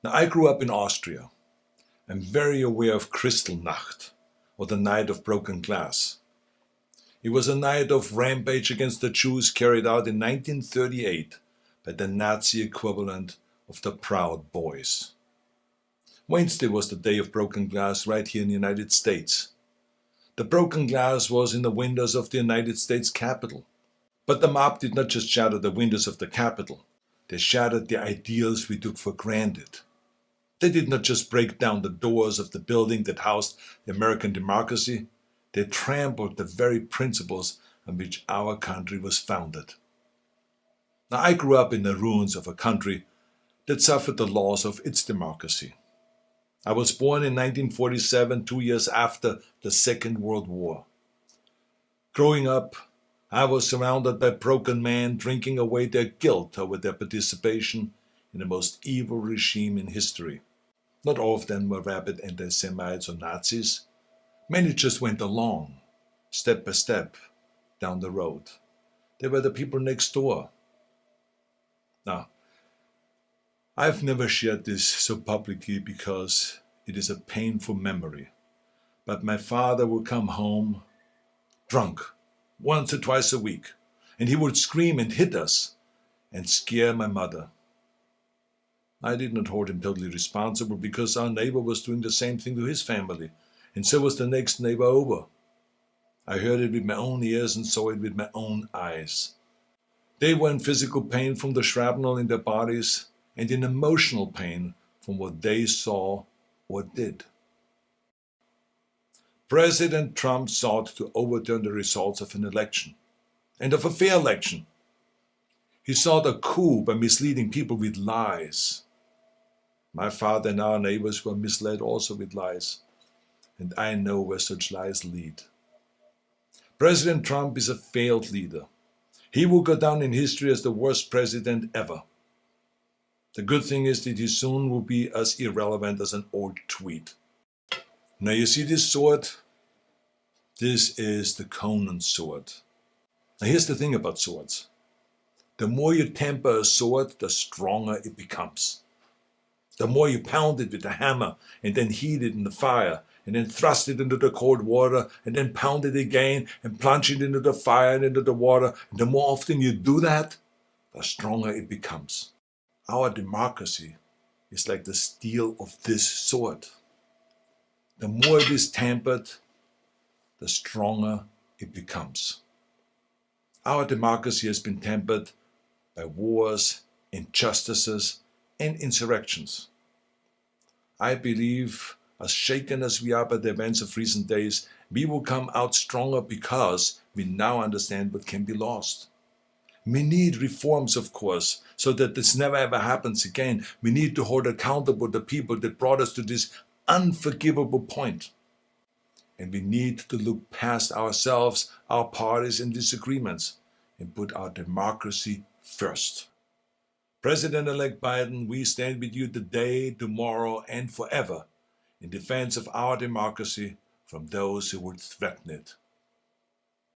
Now, I grew up in Austria. I'm very aware of Kristallnacht, or the Night of Broken Glass. It was a night of rampage against the Jews carried out in 1938 by the Nazi equivalent of the Proud Boys. Wednesday was the day of broken glass right here in the United States. The broken glass was in the windows of the United States Capitol. But the mob did not just shatter the windows of the Capitol. They shattered the ideals we took for granted. They did not just break down the doors of the building that housed the American democracy. They trampled the very principles on which our country was founded. Now, I grew up in the ruins of a country that suffered the loss of its democracy. I was born in 1947, 2 years after the Second World War. Growing up, I was surrounded by broken men drinking away their guilt over their participation in the most evil regime in history. Not all of them were rabid anti-Semites or Nazis. Many just went along, step by step, down the road. They were the people next door. Now, I've never shared this so publicly because it is a painful memory. But my father would come home drunk once or twice a week, and he would scream and hit us and scare my mother. I did not hold him totally responsible because our neighbor was doing the same thing to his family, and so was the next neighbor over. I heard it with my own ears and saw it with my own eyes. They were in physical pain from the shrapnel in their bodies and in emotional pain from what they saw or did. President Trump sought to overturn the results of an election, and of a fair election. He sought a coup by misleading people with lies. My father and our neighbors were misled also with lies, and I know where such lies lead. President Trump is a failed leader. He will go down in history as the worst president ever. The good thing is that he soon will be as irrelevant as an old tweet. Now you see this sword? This is the Conan sword. Now here's the thing about swords. The more you temper a sword, the stronger it becomes. The more you pound it with a hammer and then heat it in the fire and then thrust it into the cold water and then pound it again and plunge it into the fire and into the water, and the more often you do that, the stronger it becomes. Our democracy is like the steel of this sword. The more it is tempered, the stronger it becomes. Our democracy has been tempered by wars, injustices, and insurrections. I believe, as shaken as we are by the events of recent days, we will come out stronger because we now understand what can be lost. We need reforms, of course, so that this never ever happens again. We need to hold accountable the people that brought us to this unforgivable point. And we need to look past ourselves, our parties and disagreements, and put our democracy first. President-elect Biden, we stand with you today, tomorrow, and forever in defense of our democracy from those who would threaten it.